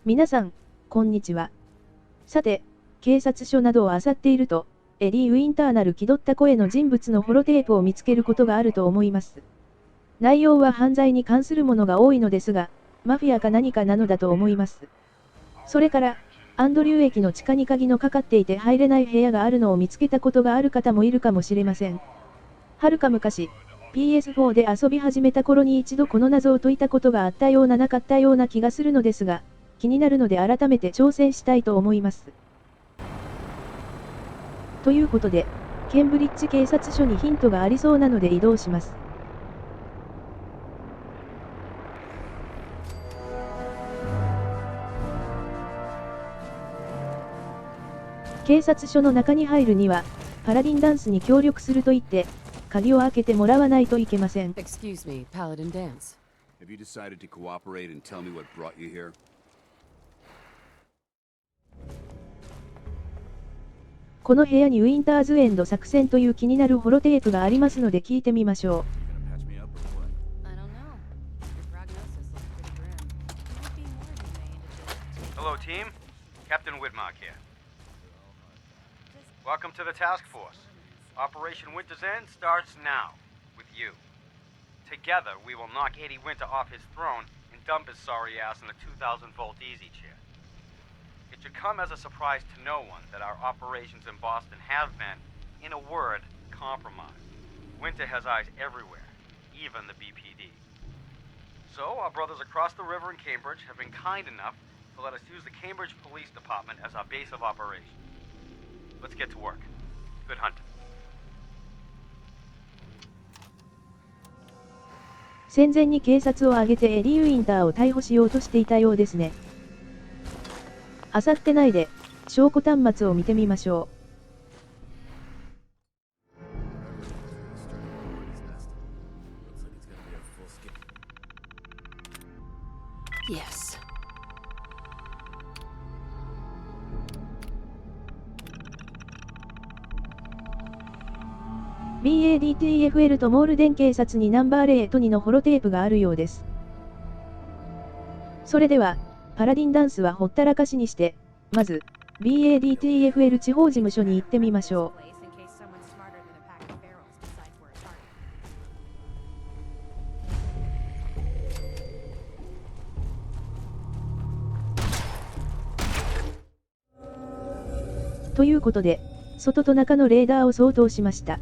皆さん、こんにちは。さて、警察署などを漁っていると、エディ・ウィンターなる気取った声の人物のホロテープを見つけることがあると思います。内容は犯罪に関するものが多いのですが、マフィアか何かなのだと思います。それから、アンドリュー駅の地下に鍵のかかっていて入れない部屋があるのを見つけたことがある方もいるかもしれません。はるか昔、PS4 で遊び始めた頃に一度この謎を解いたことがあったようななかったような気がするのですが、気になるので改めて挑戦したいと思います。ということで、ケンブリッジ警察署にヒントがありそうなので移動します。警察署の中に入るには、パラディンダンスに協力すると言って、鍵を開けてもらわないといけません。Excuse me, Paladin Dance. Have you decided to cooperate and tell me what brought you here? この部屋にウィンターズエンド作戦という気になるホロテープがありますので聞いてみましょう。Hello, team. Captain Whitmark here. Welcome to the task force. Operation Winter's End starts now, with you. Together, we will knock Eddie Winter off his throne and dump his sorry ass in a 2,000-volt easy chair. It should come as a surprise to no one that our operations in Boston have been, in a word, compromised. Winter has eyes everywhere, even the BPD. So, our brothers across the river in Cambridge have been kind enough to let us use the Cambridge Police Department as our base of operations. Let's get to work. Good hunting. 戦前に警察を挙げてエディ・ウィンターを逮捕しようとしていたようですね。漁ってないで、証拠端末を見てみましょう。Yes. BADTFL とモールデン警察にナンバー0と2のホロテープがあるようです。それでは、パラディンダンスはほったらかしにして、まず、BADTFL 地方事務所に行ってみましょう。ということで、外と中のレーダーを相当しました。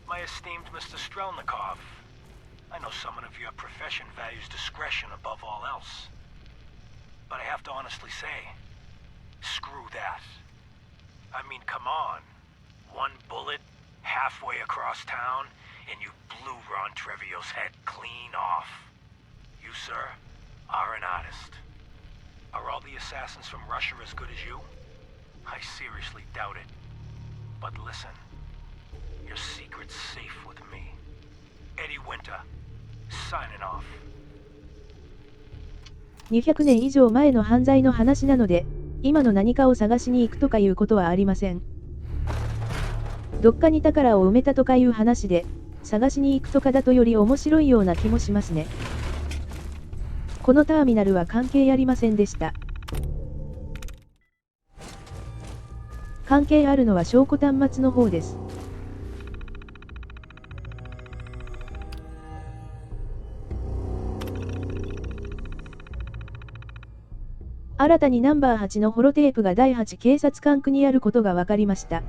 My esteemed Mr. Strelnikov, I know someone of your profession values discretion above all else. But I have to honestly say, screw that. I mean, come on. One bullet, halfway across town, and you blew Ron Trevio's head clean off. You, sir, are an artist. Are all the assassins from Russia as good as you? I seriously doubt it. But listen.Your secret's safe with me. Eddie Winter, signing off. 200年以上前の犯罪の話なので、今の何かを探しに行くとかいうことはありません。どっかに宝を埋めたとかいう話で、探しに行くとかだとより面白いような気もしますね。このターミナルは関係ありませんでした。関係あるのは証拠端末の方です。新たにナンバー8のホロテープが第8警察管区にあることが分かりました。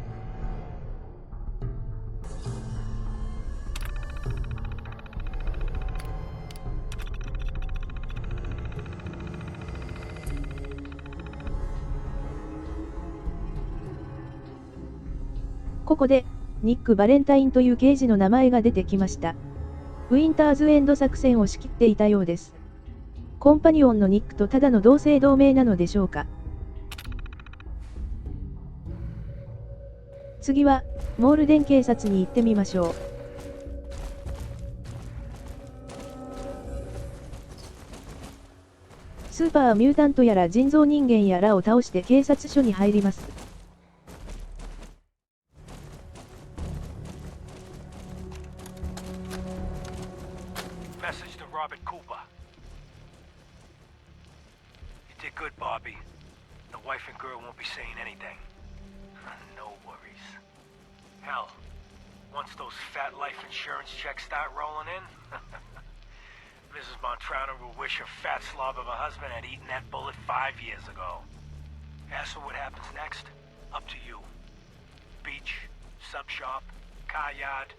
ここで、ニック・バレンタインという刑事の名前が出てきました。ウィンターズエンド作戦を仕切っていたようです。コンパニオンのニックとただの同姓同名なのでしょうか。次は、モールデン警察に行ってみましょう。スーパーミュータントやら人造人間やらを倒して警察署に入ります。Robert Cooper. You did good, Bobby. The wife and girl won't be saying anything. No worries. Hell, once those fat life insurance checks start rolling in, Mrs. Montrano will wish her fat slob of a husband had eaten that bullet 5 years ago. As for what happens next, up to you. Beach, sub shop, car yard,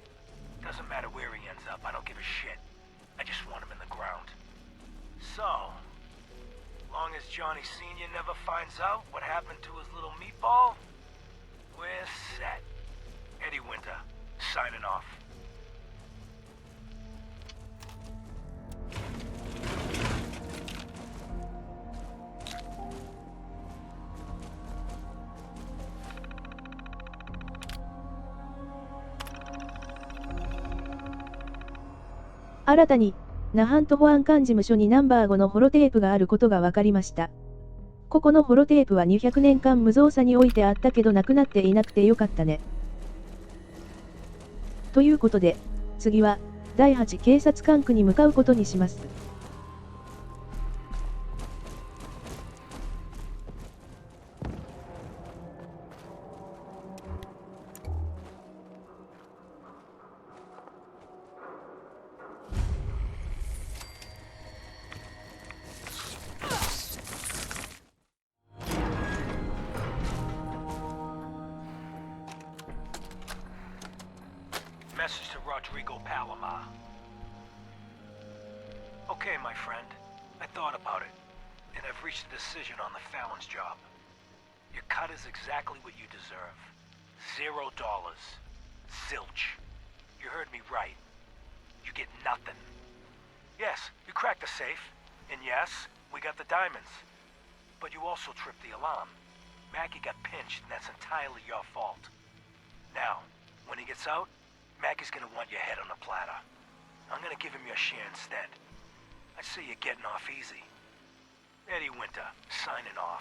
doesn't matter where he ends up, I don't give a shit. I just want him in the ground. So, long as Johnny Sr. never finds out what happened to his little meatball, we're set. Eddie Winter, signing off. 新たに、ナハント保安官事務所にナンバー5のホロテープがあることが分かりました。ここのホロテープは200年間無造作に置いてあったけどなくなっていなくてよかったね。ということで、次は、第8警察管区に向かうことにします。Message to Rodrigo Palomar. Okay, my friend. I thought about it, and I've reached a decision on the Fallon's job. Your cut is exactly what you deserve. $0. Zilch. You heard me right. You get nothing. Yes, you cracked the safe, and yes, we got the diamonds. But you also tripped the alarm. Mackie got pinched, and that's entirely your fault. Now, when he gets out, Mackie's gonna want your head on a platter. I'm gonna give him your share instead. I see you're getting off easy. Eddie Winter, signing off.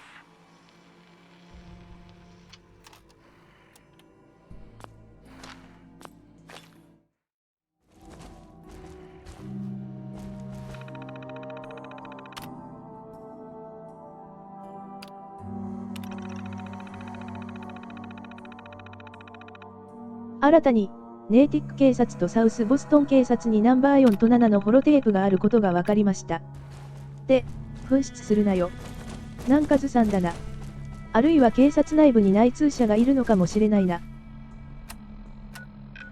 新たに、ネイティック警察とサウスボストン警察にナンバー4と7のホロテープがあることが分かりました。で、紛失するなよ。なんかずさんだな。あるいは警察内部に内通者がいるのかもしれないな。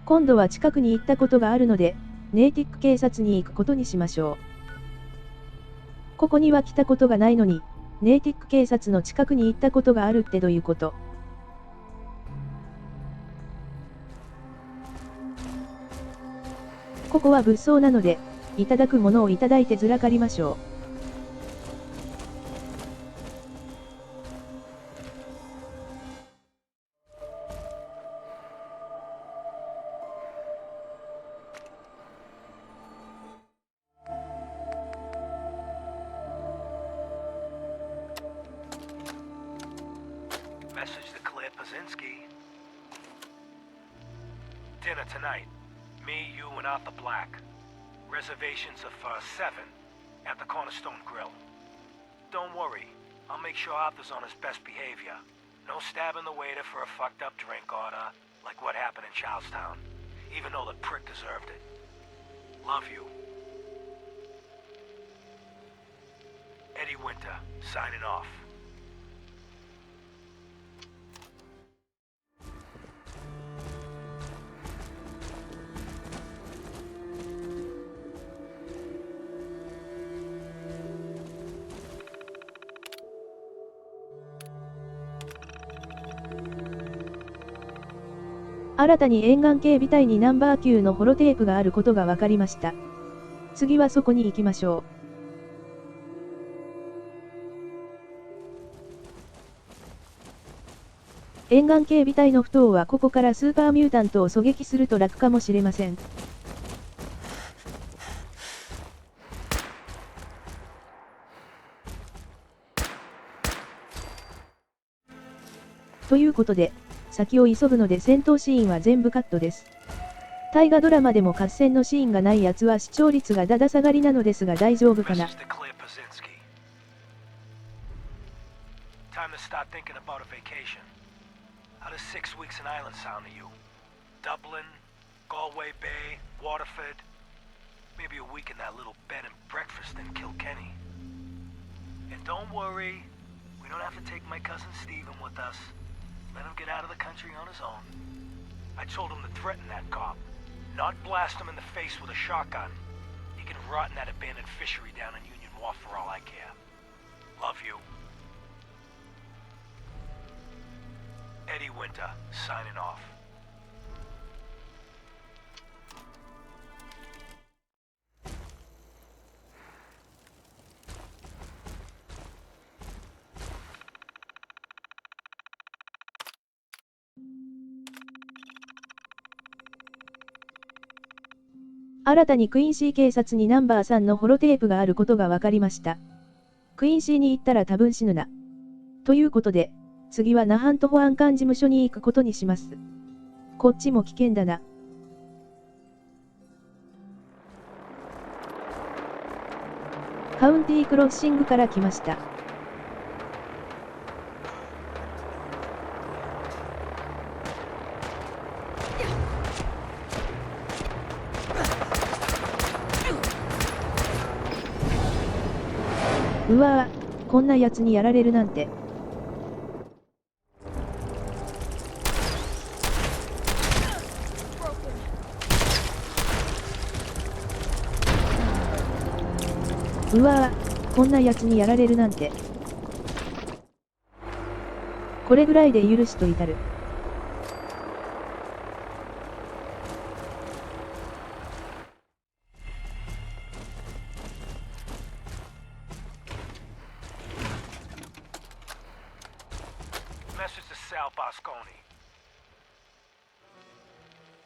今度は近くに行ったことがあるので、ネイティック警察に行くことにしましょう。ここには来たことがないのに、ネイティック警察の近くに行ったことがあるってどういうこと？ここは物騒なので、いただくものをいただいてずらかりましょう。Message to Claire Pazinski. Dinner tonight. Me, you, and Arthur Black. Reservations are for 7 at the Cornerstone Grill. Don't worry, I'll make sure Arthur's on his best behavior. No stabbing the waiter for a fucked up drink order, like what happened in Charlestown, even though the prick deserved it. Love you. Eddie Winter, signing off. 新たに沿岸警備隊にナンバー9のホロテープがあることが分かりました。次はそこに行きましょう。沿岸警備隊の不頭はここからスーパーミュータントを狙撃すると楽かもしれません。ということで、先を急ぐので戦闘シーンは全部カットです。大河ドラマでも合戦のシーンがないやつは視聴率がだだ下がりなのですが大丈夫かな。Time to start thinking about a vacation. How does 6 weeks in Ireland sound to you? Dublin, Galway Bay, Waterford, maybe a week in that little bed and breakfast in Kilkenny. And don't worry, we don't have to take my cousin Stephen with us. Let him get out of the country on his own. I told him to threaten that cop, not blast him in the face with a shotgun. He can rot in that abandoned fishery down in Union Wharf for all I care. Love you. Eddie Winter, signing off. 新たにクイーンシー警察にナンバー3のホロテープがあることが分かりました。クイーンシーに行ったら多分死ぬな。ということで、次はナハント保安官事務所に行くことにします。こっちも危険だな。カウンティークロッシングから来ました。うわぁ、こんな奴にやられるなんて。うわぁ、こんな奴にやられるなんて。これぐらいで許しと至る。Message to Sal Bosconi.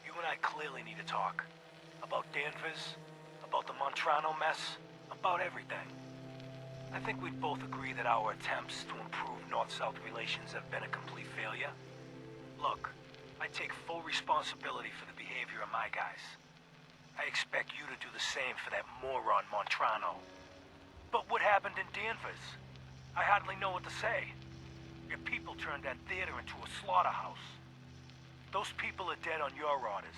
You and I clearly need to talk. About Danvers, about the Montrano mess, about everything. I think we'd both agree that our attempts to improve North-South relations have been a complete failure. Look, I take full responsibility for the behavior of my guys. I expect you to do the same for that moron Montrano. But what happened in Danvers? I hardly know what to say. Your people turned that theater into a slaughterhouse. Those people are dead on your orders,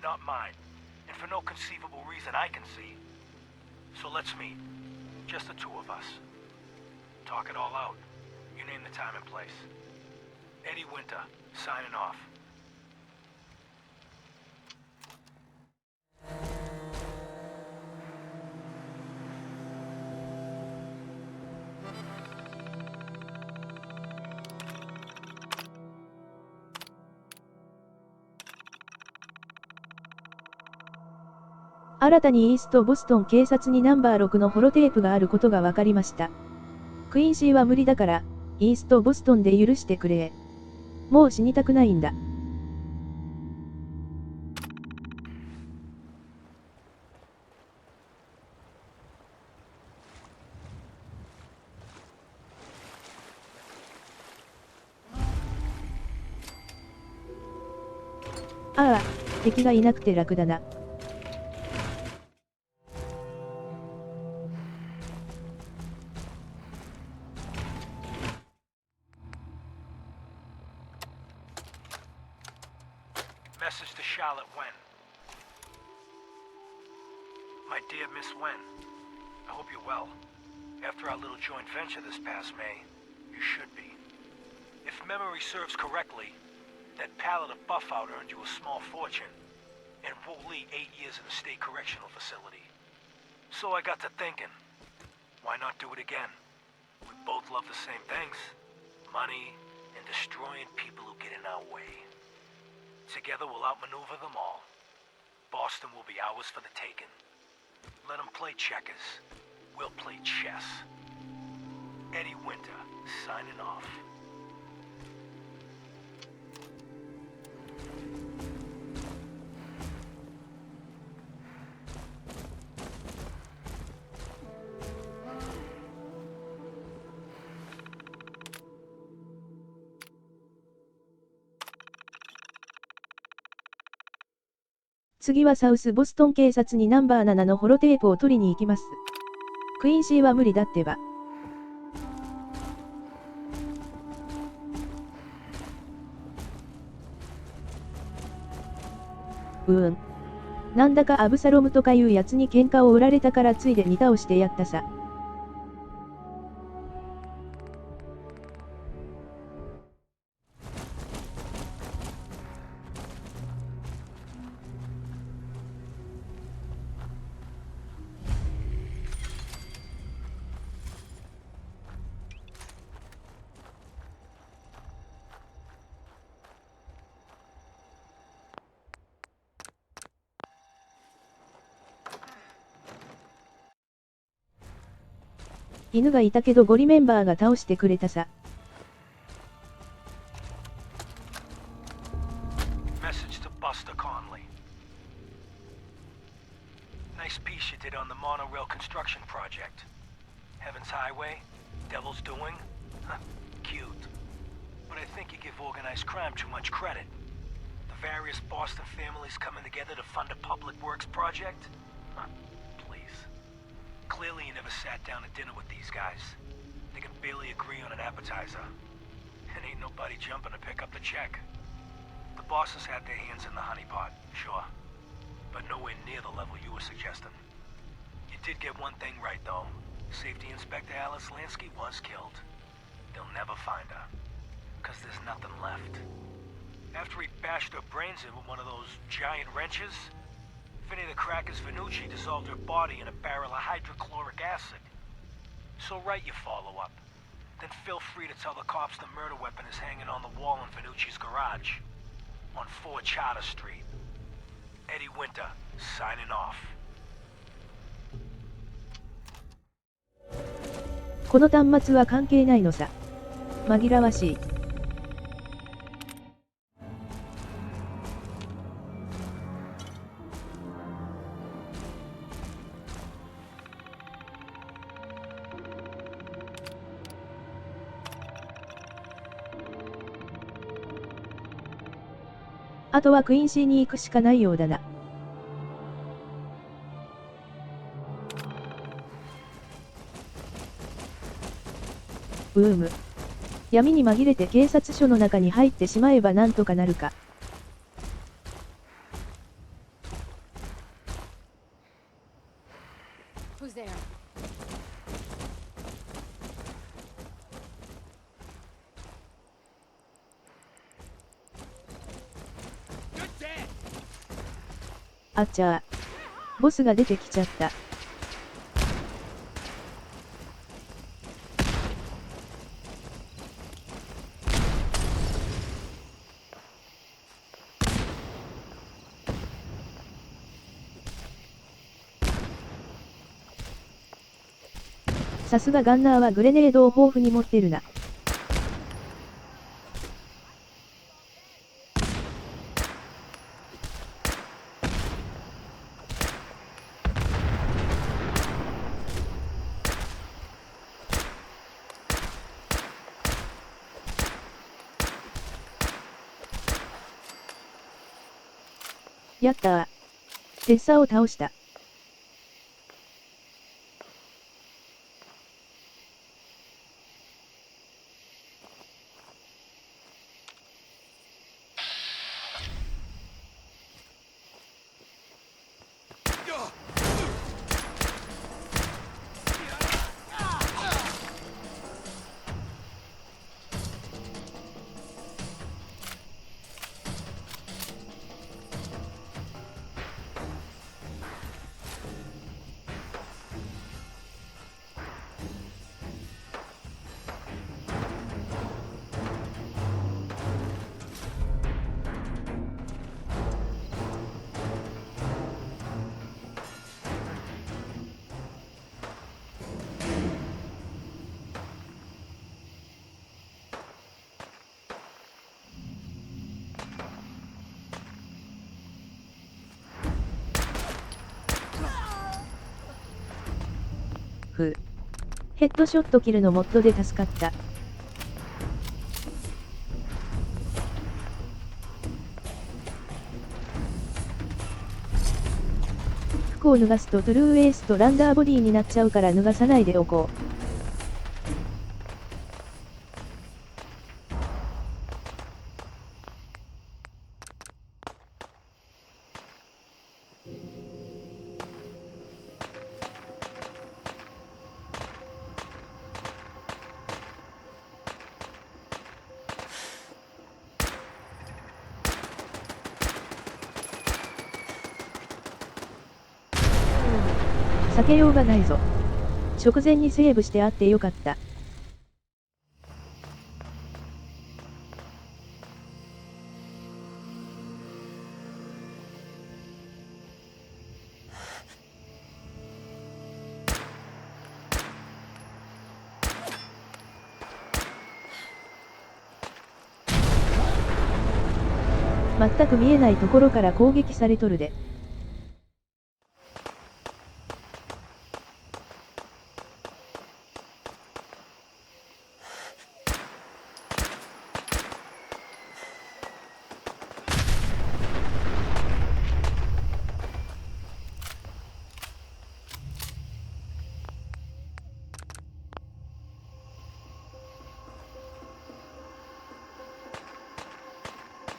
not mine, and for no conceivable reason I can see. So let's meet. Just the two of us. Talk it all out. You name the time and place. Eddie Winter, signing off. 新たにイーストボストン警察にナンバー6のホロテープがあることが分かりました。クイーンシーは無理だから、イーストボストンで許してくれ。もう死にたくないんだ。ああ、敵がいなくて楽だな。Message to Charlotte Wen. My dear Miss Wen, I hope you're well. After our little joint venture this past May, you should be. If memory serves correctly, that pallet of Buffout earned you a small fortune, and Woolley 8 years in a state correctional facility. So I got to thinking, why not do it again? We both love the same things, money, and destroying people who get in our way. Together we'll outmaneuver them all. Boston will be ours for the taking. Let them play checkers. We'll play chess. Eddie Winter, signing off. 次はサウスボストン警察にナンバー7のホロテープを取りに行きます。クインシーは無理だってば。なんだかアブサロムとかいうやつに喧嘩を売られたからついでに倒してやったさ。犬がいたけどゴリメンバーが倒してくれたさ。Message to Buster Conley. Nice piece you did on the monorail construction project. Heaven's Highway, Devil's Doing. Huh, cute. But I think you give organized crime too much credit. The various Boston families coming together to fund a public works project? Huh, please. Clearly you never sat down to dinner with these guys. They can barely agree on an appetizer. And ain't nobody jumping to pick up the check. The bosses had their hands in the honeypot, sure. But nowhere near the level you were suggesting. You did get one thing right, though. Safety Inspector Alice Lansky was killed. They'll never find her. 'Cause there's nothing left. After he bashed her brains in with one of those giant wrenches, Vinny the Cracker's Venucci dissolved her body in a barrel of hydrochloric acid. So write your follow-up. Then feel free to tell the cops the murder weapon is hanging on the wall in Venucci's garage. On 4 Charter Street. Eddie Winter, signing off. この端末は関係ないのさ。紛らわしい。あとはクインシーに行くしかないようだな。闇に紛れて警察署の中に入ってしまえばなんとかなるか。Who's there? You're dead! あっちゃー。ボスが出てきちゃった。さすがガンナーはグレネードを豊富に持ってるな。やったー。テッサを倒した。ヘッドショットキルのモッドで助かった。服を脱がすとトゥルーウェイストランダーボディになっちゃうから脱がさないでおこう。避けようがないぞ。直前にセーブしてあってよかった。全く見えないところから攻撃されとるで。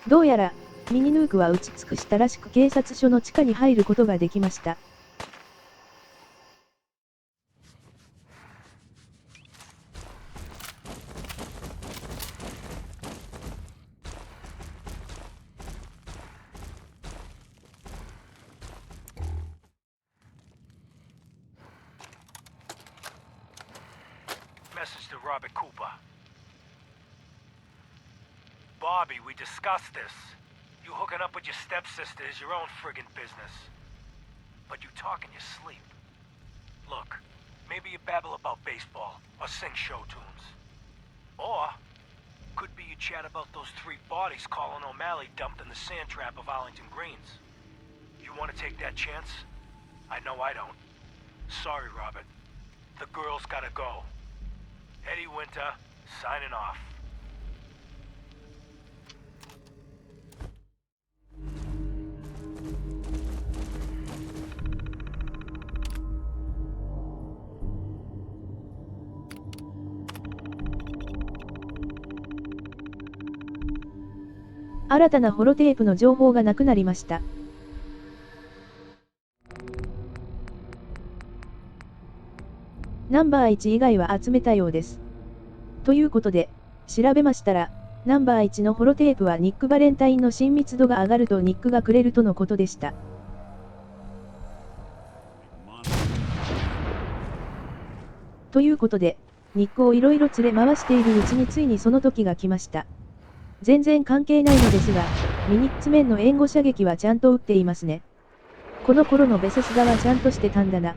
どうやら、ミニヌークは撃ち尽くしたらしく警察署の地下に入ることができました。Message to Robert Cooper. Bobby, we discussed this. You hooking up with your stepsister is your own friggin' business. But you talk in your sleep. Look, maybe you babble about baseball or sing show tunes. Or, could be you chat about those 3 bodies Colin O'Malley dumped in the sand trap of Arlington Greens. You want to take that chance? I know I don't. Sorry, Robert. The girl's gotta go. Eddie Winter, signing off. 新たなホロテープの情報がなくなりました。ナンバー1以外は集めたようです。ということで、調べましたら、ナンバー1のホロテープはニック・バレンタインの親密度が上がるとニックがくれるとのことでした。ということで、ニックをいろいろ連れ回しているうちについにその時が来ました。全然関係ないのですが、ミニッツメンの援護射撃はちゃんと撃っていますね。この頃のベセスダはちゃんとしてたんだな。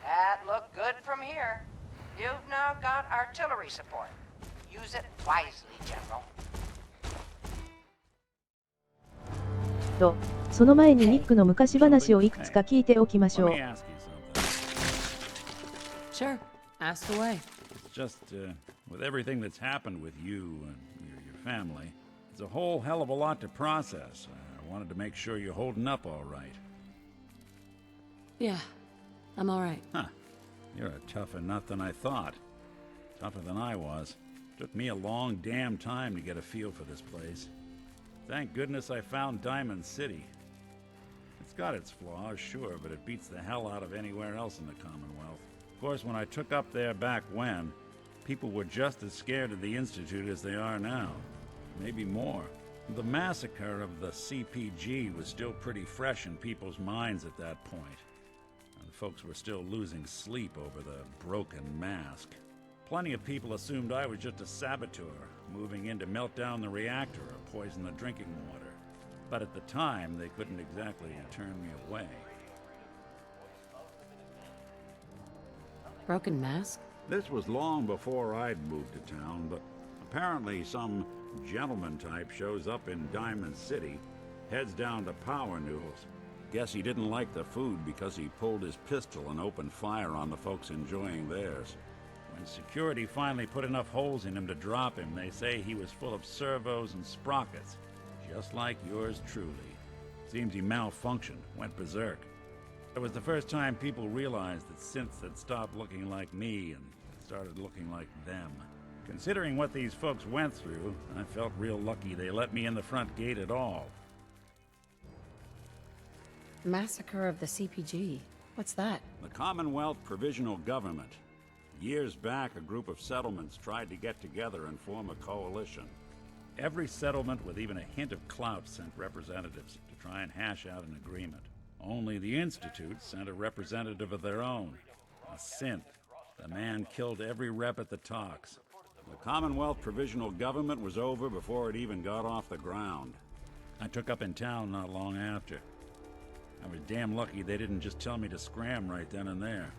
That look good from here. You've now got artillery support. Use it wisely, General. と、その前にニックの昔話をいくつか聞いておきましょう。Sure, ask away. Just, with everything that's happened with you and your family, it's a whole hell of a lot to process. I wanted to make sure you're holding up all right. Yeah, I'm all right. Huh. You're a tougher nut than I thought. Tougher than I was. Took me a long damn time to get a feel for this place. Thank goodness I found Diamond City. It's got its flaws, sure, but it beats the hell out of anywhere else in the Commonwealth. Of course, when I took up there back when, people were just as scared of the Institute as they are now. Maybe more. The massacre of the CPG was still pretty fresh in people's minds at that point. And folks were still losing sleep over the broken mask. Plenty of people assumed I was just a saboteur, moving in to melt down the reactor or poison the drinking water. But at the time, they couldn't exactly turn me away. Broken mask? This was long before I'd moved to town, but apparently some gentleman type shows up in Diamond City, heads down to Power Noodles. Guess he didn't like the food because he pulled his pistol and opened fire on the folks enjoying theirs. When security finally put enough holes in him to drop him, they say he was full of servos and sprockets, just like yours truly. Seems he malfunctioned, went berserk. It was the first time people realized that synths had stopped looking like me and started looking like them. Considering what these folks went through, I felt real lucky they let me in the front gate at all. Massacre of the CPG. What's that? The Commonwealth Provisional Government. Years back, a group of settlements tried to get together and form a coalition. Every settlement with even a hint of clout sent representatives to try and hash out an agreement. Only the Institute sent a representative of their own, a synth. The man killed every rep at the talks. The Commonwealth Provisional Government was over before it even got off the ground. I took up in town not long after. I was damn lucky they didn't just tell me to scram right then and there.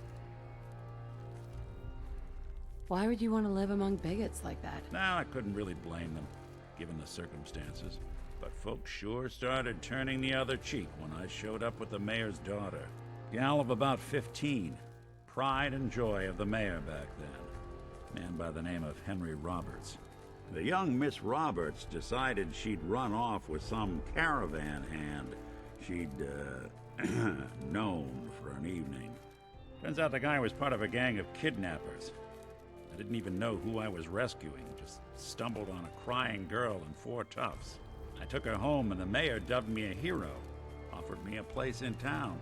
Why would you want to live among bigots like that? Now, I couldn't really blame them, given the circumstances. But folks sure started turning the other cheek when I showed up with the mayor's daughter. Gal of about 15. Pride and joy of the mayor back then. Man by the name of Henry Roberts. The young Miss Roberts decided she'd run off with some caravan hand she'd, known for an evening. Turns out the guy was part of a gang of kidnappers. I didn't even know who I was rescuing, just stumbled on a crying girl and 4 toughs. I took her home and the mayor dubbed me a hero, offered me a place in town.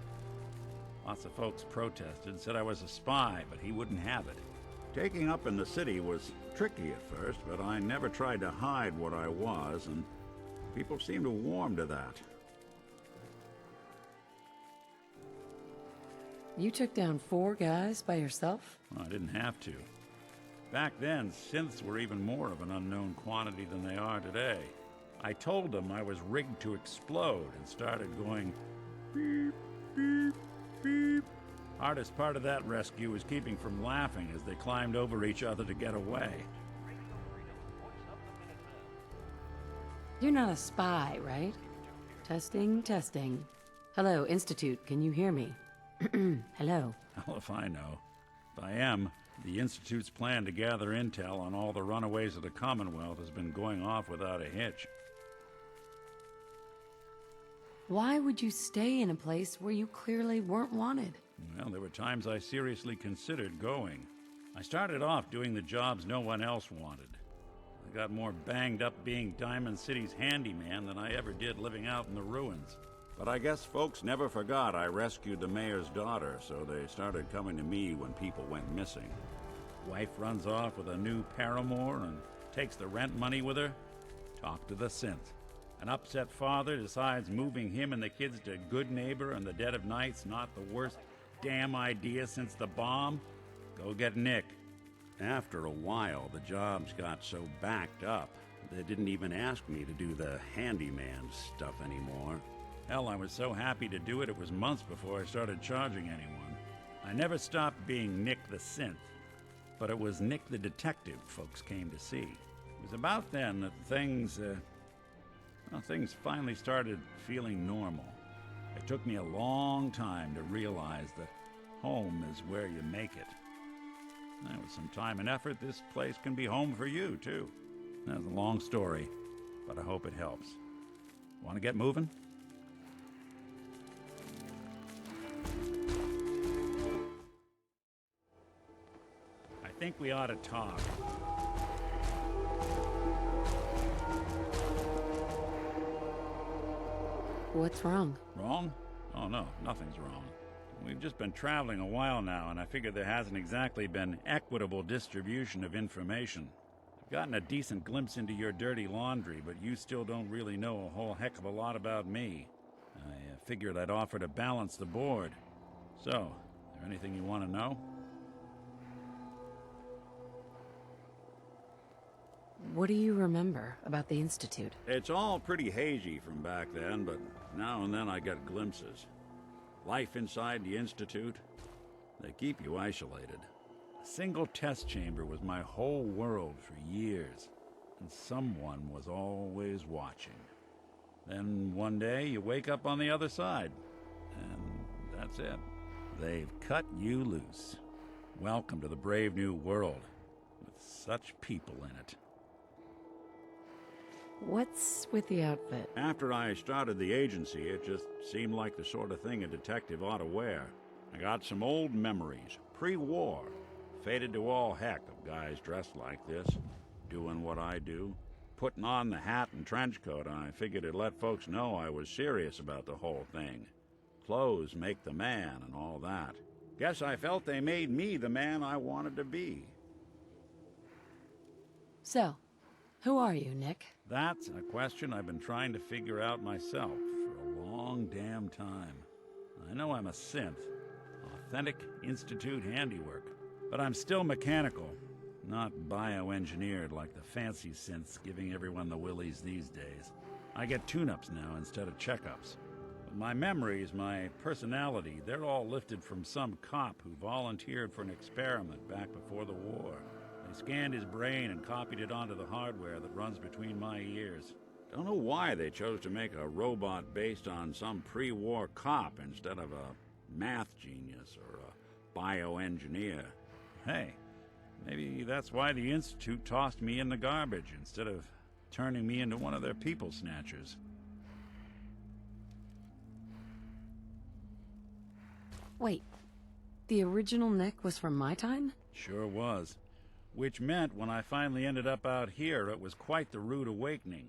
Lots of folks protested, said I was a spy, but he wouldn't have it. Taking up in the city was tricky at first, but I never tried to hide what I was, and people seemed to warm to that. You took down 4 guys by yourself? Well, I didn't have to. Back then, synths were even more of an unknown quantity than they are today. I told them I was rigged to explode and started going beep, beep, beep. Hardest part of that rescue was keeping from laughing as they climbed over each other to get away. You're not a spy, right? Testing, testing. Hello, Institute, can you hear me? Hello. Hell if I know. If I am, the Institute's plan to gather intel on all the runaways of the Commonwealth has been going off without a hitch. Why would you stay in a place where you clearly weren't wanted? Well, there were times I seriously considered going. I started off doing the jobs no one else wanted. I got more banged up being Diamond City's handyman than I ever did living out in the ruins. But I guess folks never forgot I rescued the mayor's daughter, so they started coming to me when people went missing. Wife runs off with a new paramour and takes the rent money with her. Talk to the synth. An upset father decides moving him and the kids to Good Neighbor in the dead of night's not the worst damn idea since the bomb. Go get Nick. After a while, the jobs got so backed up, they didn't even ask me to do the handyman stuff anymore. Hell, I was so happy to do it, it was months before I started charging anyone. I never stopped being Nick the Synth, but it was Nick the Detective folks came to see. It was about then that things finally started feeling normal. It took me a long time to realize that home is where you make it. And with some time and effort, this place can be home for you, too. That's a long story, but I hope it helps. Want to get moving? I think we ought to talk. What's wrong? Wrong? Oh no, nothing's wrong. We've just been traveling a while now, and I figure there hasn't exactly been equitable distribution of information. I've gotten a decent glimpse into your dirty laundry, but you still don't really know a whole heck of a lot about me. I figured I'd offer to balance the board. So, is there anything you want to know? What do you remember about the Institute? It's all pretty hazy from back then, but now and then I get glimpses. Life inside the Institute, they keep you isolated. A single test chamber was my whole world for years, and someone was always watching. Then one day you wake up on the other side, and that's it. They've cut you loose. Welcome to the brave new world, with such people in it. What's with the outfit? After I started the agency, it just seemed like the sort of thing a detective ought to wear. I got some old memories, pre-war. Faded to all heck of guys dressed like this, doing what I do. Putting on the hat and trench coat, I figured it'd let folks know I was serious about the whole thing. Clothes make the man and all that. Guess I felt they made me the man I wanted to be. So, who are you, Nick? That's a question I've been trying to figure out myself for a long damn time. I know I'm a synth, authentic Institute handiwork, but I'm still mechanical, not bioengineered like the fancy synths giving everyone the willies these days. I get tune-ups now instead of checkups. But my memories, my personality, they're all lifted from some cop who volunteered for an experiment back before the war. They scanned his brain and copied it onto the hardware that runs between my ears. Don't know why they chose to make a robot based on some pre-war cop instead of a math genius or a bioengineer. Hey, maybe that's why the Institute tossed me in the garbage instead of turning me into one of their people snatchers. Wait, the original Nick was from my time? Sure was. Which meant when I finally ended up out here, it was quite the rude awakening.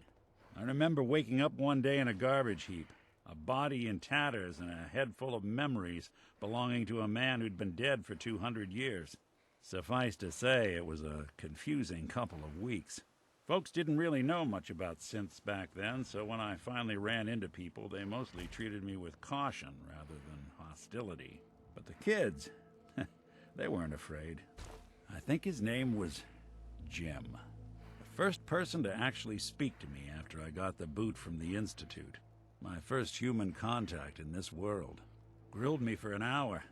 I remember waking up one day in a garbage heap, a body in tatters and a head full of memories belonging to a man who'd been dead for 200 years. Suffice to say, it was a confusing couple of weeks. Folks didn't really know much about synths back then, so when I finally ran into people, they mostly treated me with caution rather than hostility. But the kids, they weren't afraid. I think his name was Jim. The first person to actually speak to me after I got the boot from the Institute. My first human contact in this world. Grilled me for an hour.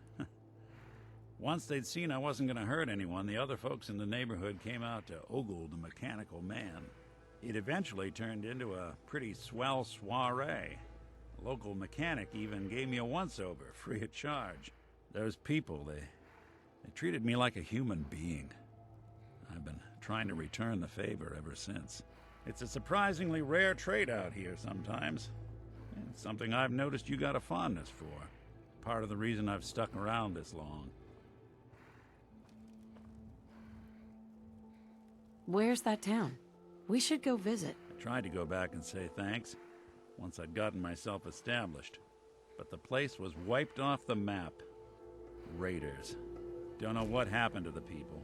Once they'd seen I wasn't going to hurt anyone, the other folks in the neighborhood came out to ogle the mechanical man. It eventually turned into a pretty swell soiree. A local mechanic even gave me a once-over, free of charge. Those people, they treated me like a human being. I've been trying to return the favor ever since. It's a surprisingly rare trait out here sometimes. It's something I've noticed you got a fondness for. Part of the reason I've stuck around this long. Where's that town? We should go visit. I tried to go back and say thanks, once I'd gotten myself established. But the place was wiped off the map. Raiders. Don't know what happened to the people.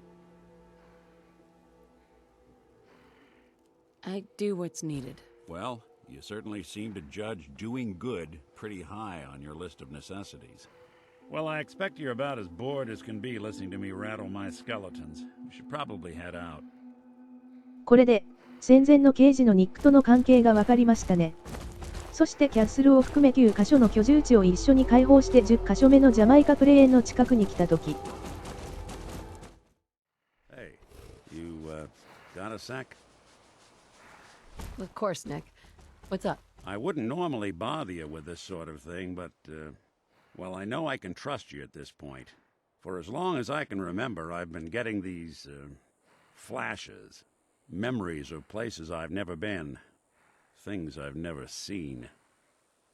I do what's needed. Well, you certainly seem to judge doing good pretty high on your list of necessities. Well, I expect you're about as bored as can be listening to me rattle my skeletons. We should probably head out. これで、戦前の刑事のニックとの関係が分かりましたね。そしてキャッスルを含め9カ所の居住地を一緒に開放して10カ所目のジャマイカプレーンの近くに来たとき。Hey, you, got a sec? Of course, Nick. What's up? I wouldn't normally bother you with this sort of thing, but, well, I know I can trust you at this point. For as long as I can remember, I've been getting these, flashes. Memories of places I've never been. Things I've never seen.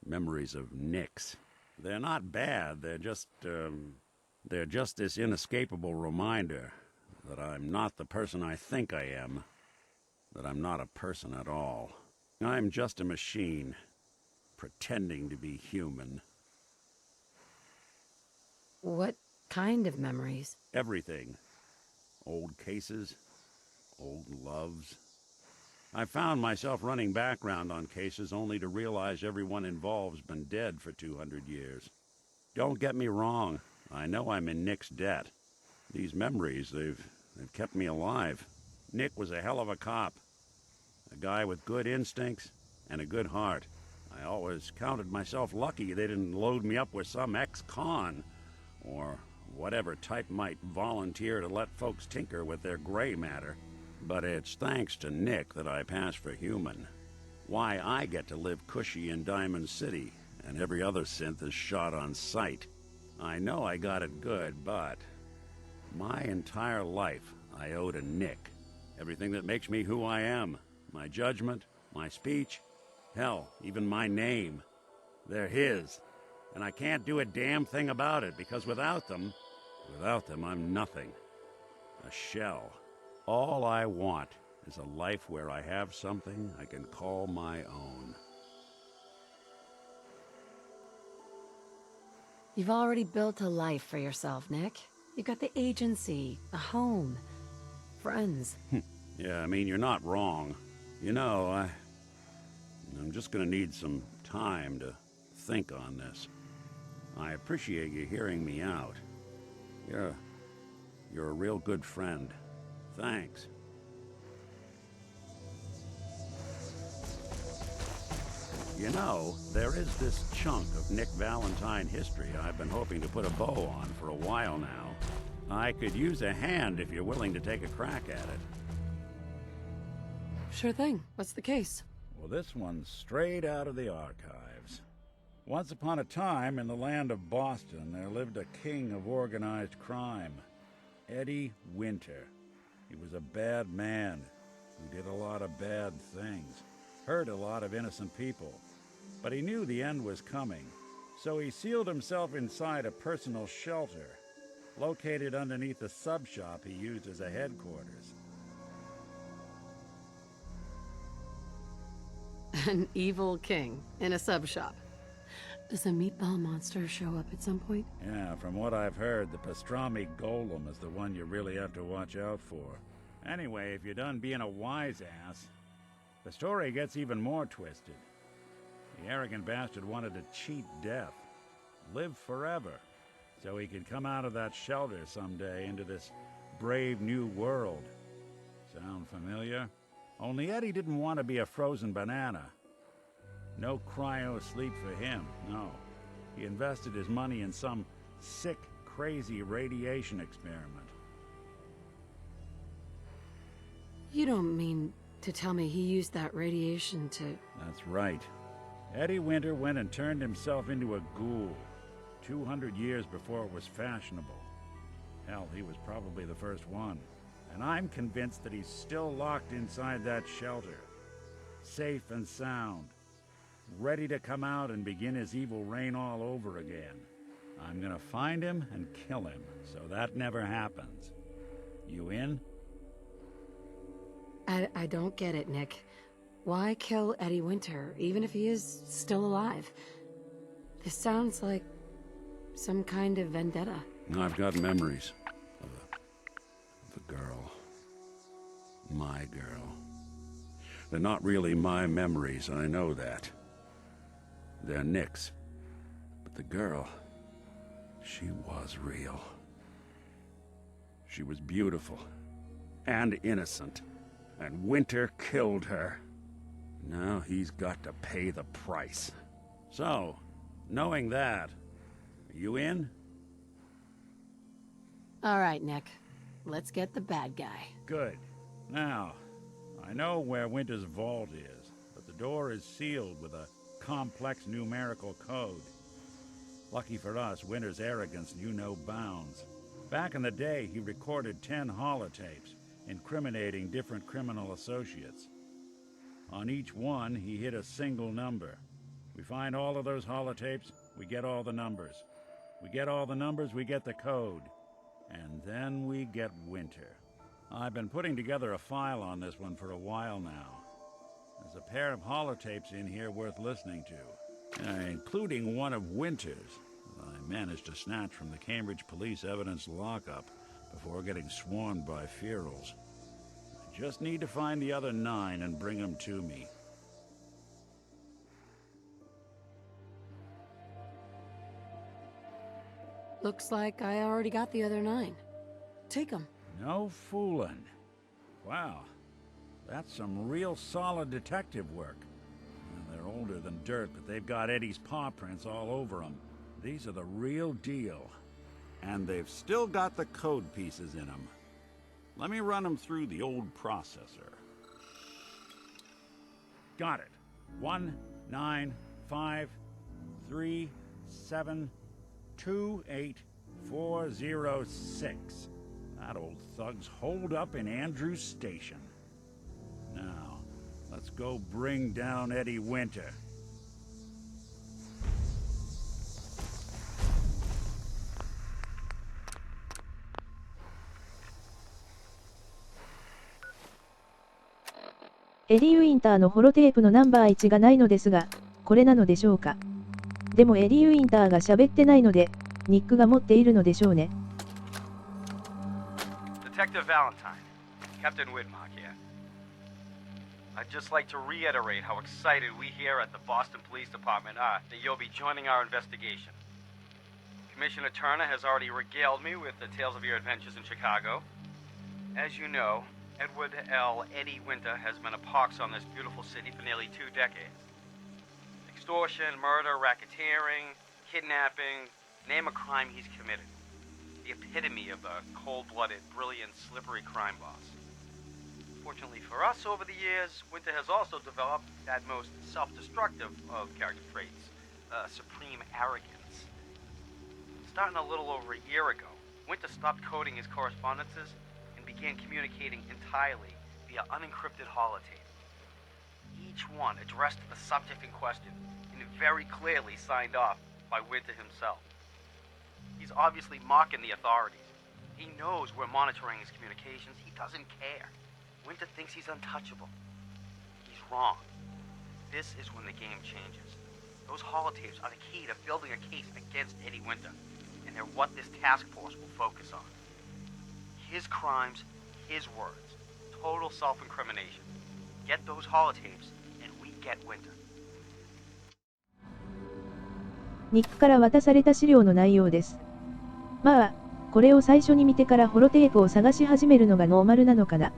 Memories of Nicks. They're not bad, they're just this inescapable reminder that I'm not the person I think I am. That I'm not a person at all. I'm just a machine, pretending to be human. What kind of memories? Everything. Old cases, old loves. I found myself running background on cases only to realize everyone involved's been dead for 200 years. Don't get me wrong, I know I'm in Nick's debt. These memories, they've kept me alive. Nick was a hell of a cop. A guy with good instincts and a good heart. I always counted myself lucky they didn't load me up with some ex-con, or whatever type might volunteer to let folks tinker with their gray matter. But it's thanks to Nick that I pass for human. Why I get to live cushy in Diamond City, and every other synth is shot on sight. I know I got it good, but my entire life I owe to Nick. Everything that makes me who I am. My judgment, My speech, hell, even my name. They're his. And I can't do a damn thing about it, because without them, I'm nothing. A shell. All I want is a life where I have something I can call my own. You've already built a life for yourself, Nick. You've got the agency, a home, friends. Yeah, I mean, you're not wrong. You know, I'm just gonna need some time to think on this. I appreciate you hearing me out. You're a real good friend. Thanks. You know, there is this chunk of Nick Valentine history I've been hoping to put a bow on for a while now. I could use a hand if you're willing to take a crack at it. Sure thing. What's the case? Well, this one's straight out of the archives. Once upon a time, in the land of Boston, there lived a king of organized crime, Eddie Winter. He was a bad man who did a lot of bad things, hurt a lot of innocent people. But he knew the end was coming, so he sealed himself inside a personal shelter, located underneath a sub-shop he used as a headquarters. An evil king in a sub-shop. Does the meatball monster show up at some point? Yeah, from what I've heard, the pastrami golem is the one you really have to watch out for. Anyway, if you're done being a wise ass, the story gets even more twisted. The arrogant bastard wanted to cheat death, live forever, so he could come out of that shelter someday into this brave new world. Sound familiar? Only Eddie didn't want to be a frozen banana. No cryo sleep for him, no. He invested his money in some sick, crazy radiation experiment. You don't mean to tell me he used that radiation to... That's right. Eddie Winter went and turned himself into a ghoul, 200 years before it was fashionable. Hell, he was probably the first one. And I'm convinced that he's still locked inside that shelter, safe and sound, ready to come out and begin his evil reign all over again. I'm gonna find him and kill him, so that never happens. You in? I don't get it, Nick. Why kill Eddie Winter, even if he is still alive? This sounds like some kind of vendetta. I've got memories of a girl. My girl. They're not really my memories, I know that. They're Nick's. But the girl, she was real. She was beautiful and innocent, and Winter killed her. Now he's got to pay the price. So, knowing that, are you in? All right, Nick. Let's get the bad guy. Good. Now, I know where Winter's vault is, but the door is sealed with a complex numerical code. Lucky for us, Winter's arrogance knew no bounds. Back in the day, he recorded 10 holotapes, incriminating different criminal associates. On each one, he hit a single number. We find all of those holotapes, we get all the numbers. We get all the numbers, we get the code. And then we get Winter. I've been putting together a file on this one for a while now. There's a pair of holotapes in here worth listening to, including one of Winter's that I managed to snatch from the Cambridge Police evidence lockup before getting swarmed by ferals. I just need to find the other 9 and bring them to me. Looks like I already got the other 9. Take them. No fooling. Wow, that's some real solid detective work. They're older than dirt, but they've got Eddie's paw prints all over them. These are the real deal. And they've still got the code pieces in them. Let me run them through the old processor. Got it. 1 9 5 3 7 2 8 4 0 6. That old thug's holed up in Andrews Station. Now, Let's go bring down Eddie Winter.エディ・ウィンターのホロテープのナンバー1がないのですが、これなのでしょうか。でもエディ・ウィンターが喋ってないので、ニックが持っているのでしょうね。Detective Valentine, Captain Widmark here. I'd just like to reiterate how excited we here at the Boston Police Department are that you'll be joining our investigation. Commissioner Turner has already regaled me with the tales of your adventures in Chicago. As you know, Edward L. Eddie Winter has been a pox on this beautiful city for nearly 2 decades. Extortion, murder, racketeering, kidnapping, name a crime he's committed. The epitome of a cold-blooded, brilliant, slippery crime boss. Fortunately for us, over the years, Winter has also developed that most self-destructive of character traits, supreme arrogance. Starting a little over a year ago, Winter stopped coding his correspondences and began communicating entirely via unencrypted holotape. Each one addressed to the subject in question and very clearly signed off by Winter himself. He's obviously mocking the authorities. He knows we're monitoring his communications. He doesn't care. Winter thinks he's untouchable. He's wrong. This is when the game changes. Those holotapes are the key to building a case against Eddie Winter, and they're what this task force will focus on. His crimes, his words. Total self-incrimination. Get those holotapes, and we get Winter. ニックから渡された資料の内容です。まあ、これを最初に見てからホロテープを探し始めるのがノーマルなのかな。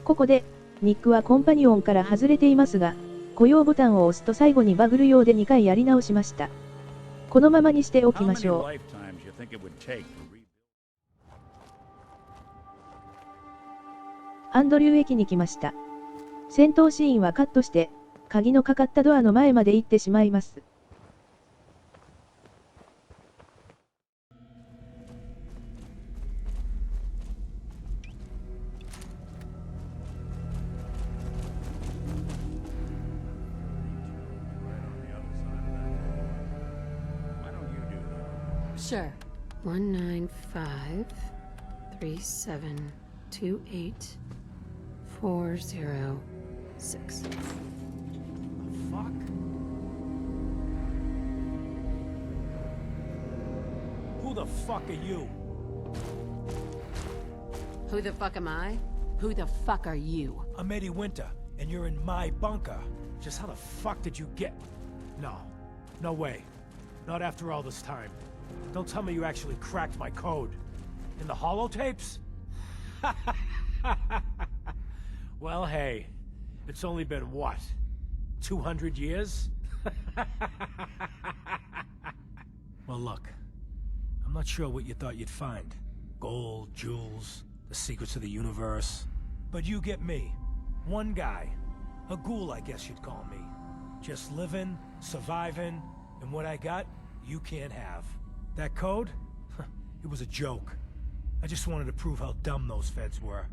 ここで、ニックはコンパニオンから外れていますが、雇用ボタンを押すと最後にバグるようで2回やり直しました。このままにしておきましょう。アンドリュー駅に来ました。戦闘シーンはカットして、鍵のかかったドアの前まで行ってしまいます。Sure. 195-3728-406. Fuck? Who the fuck are you? Who the fuck am I? Who the fuck are you? I'm Eddie Winter, and you're in my bunker. Just how the fuck did you get... No. No way. Not after all this time. Don't tell me you actually cracked my code. In the holotapes? Well, hey. It's only been, what? 200 years? Well, look. I'm not sure what you thought you'd find. Gold, jewels, the secrets of the universe. But you get me. One guy. A ghoul, I guess you'd call me. Just living, surviving, and what I got, you can't have. That code? It was a joke. I just wanted to prove how dumb those feds were.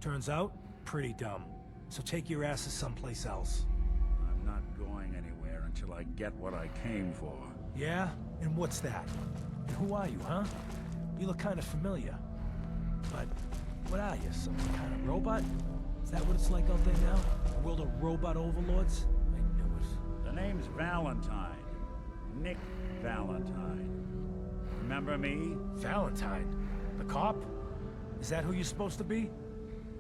Turns out, pretty dumb. So take your asses someplace else. I'm not going anywhere until I get what I came for. Yeah? And what's that? And who are you, huh? You look kind of familiar. But what are you, some kind of robot? Is that what it's like out there now? A world of robot overlords? I knew it. The name's Valentine. Nick Valentine. Remember me? Valentine? The cop? Is that who you're supposed to be?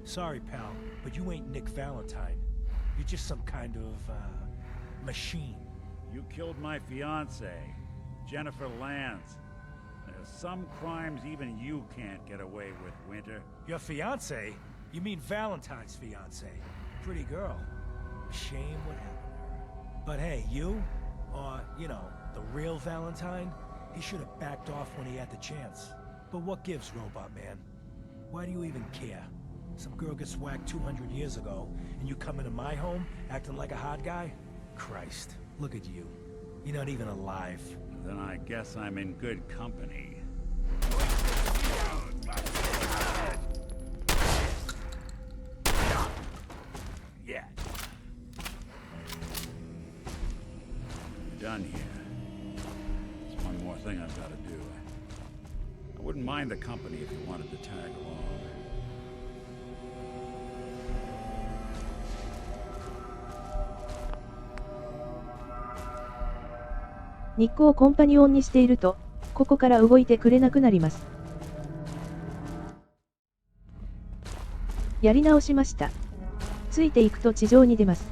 Sorry, pal, but you ain't Nick Valentine. You're just some kind of, machine. You killed my fiancée, Jennifer Lance. There's some crimes even you can't get away with, Winter. Your fiancée? You mean Valentine's fiancée? Pretty girl. Shame what happened to her. But hey, you, or, you know, the real Valentine, he should have backed off when he had the chance. But what gives, Robot Man? Why do you even care? Some girl gets whacked 200 years ago, and you come into my home acting like a hot guy? Christ, look at you. You're not even alive. Then I guess I'm in good company. Yeah. Done here. There's one more thing I've got to do. I wouldn't mind the company if you wanted to tag along. 日光をコンパニオンにしていると、ここから動いてくれなくなります。やり直しました。ついていくと地上に出ます。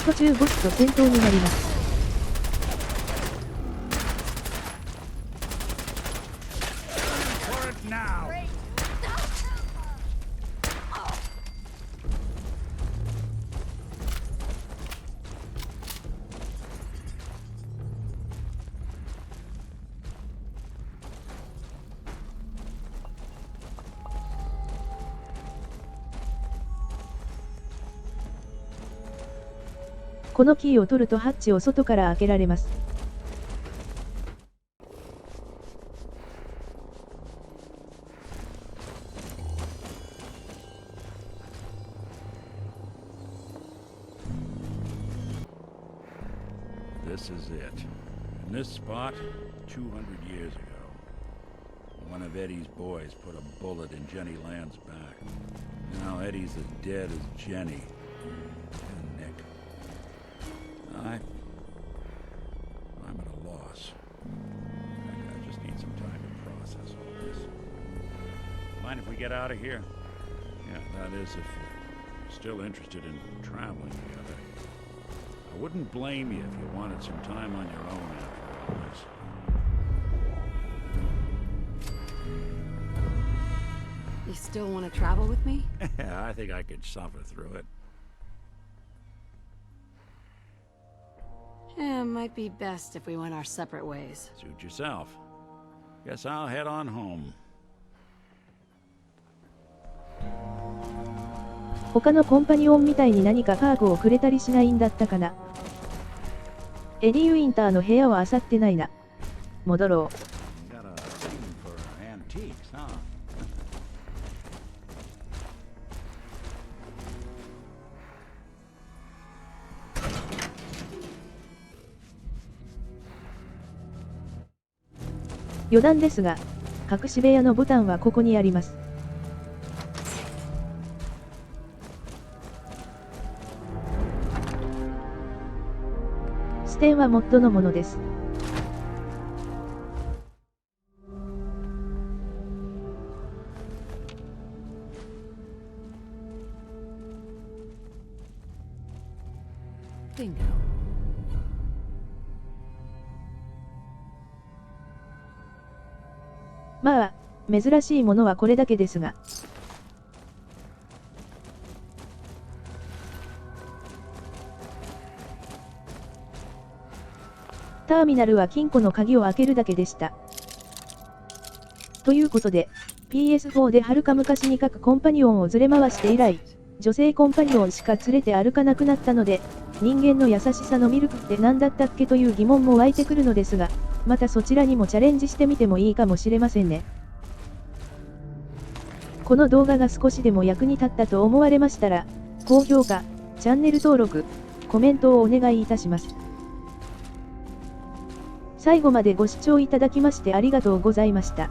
途中ボスと戦闘になります。このキーを取るとハッチを外から開けられます。This is it. In this spot, 200 years ago, one of Eddie's boys put a bullet in Jenny Land's back. Now Eddie's as dead as Jenny. And Nick. I'm at a loss. I just need some time to process all this. Mind if we get out of here? Yeah, that is if you're still interested in traveling together. I wouldn't blame you if you wanted some time on your own after all this. You still want to travel with me? I think I could suffer through it. Yeah, it might be best if we went our separate ways. Suit yourself. Guess I'll head on home. 他のコンパニオンみたいに何かカーゴをくれたりしないんだったかな。エディ・ウィンターの部屋を漁ってないな。戻ろう。Got a thing for antiques, huh? 余談ですが、隠し部屋のボタンはここにあります。視点はモッドのものです。Bingo. まあ、珍しいものはこれだけですが。ターミナルは金庫の鍵を開けるだけでした。ということで、PS4 ではるか昔に各コンパニオンを連れ回して以来、女性コンパニオンしか連れて歩かなくなったので、人間の優しさのミルクって何だったっけという疑問も湧いてくるのですが、またそちらにもチャレンジしてみてもいいかもしれませんね。この動画が少しでも役に立ったと思われましたら、高評価、チャンネル登録、コメントをお願いいたします。最後までご視聴いただきましてありがとうございました。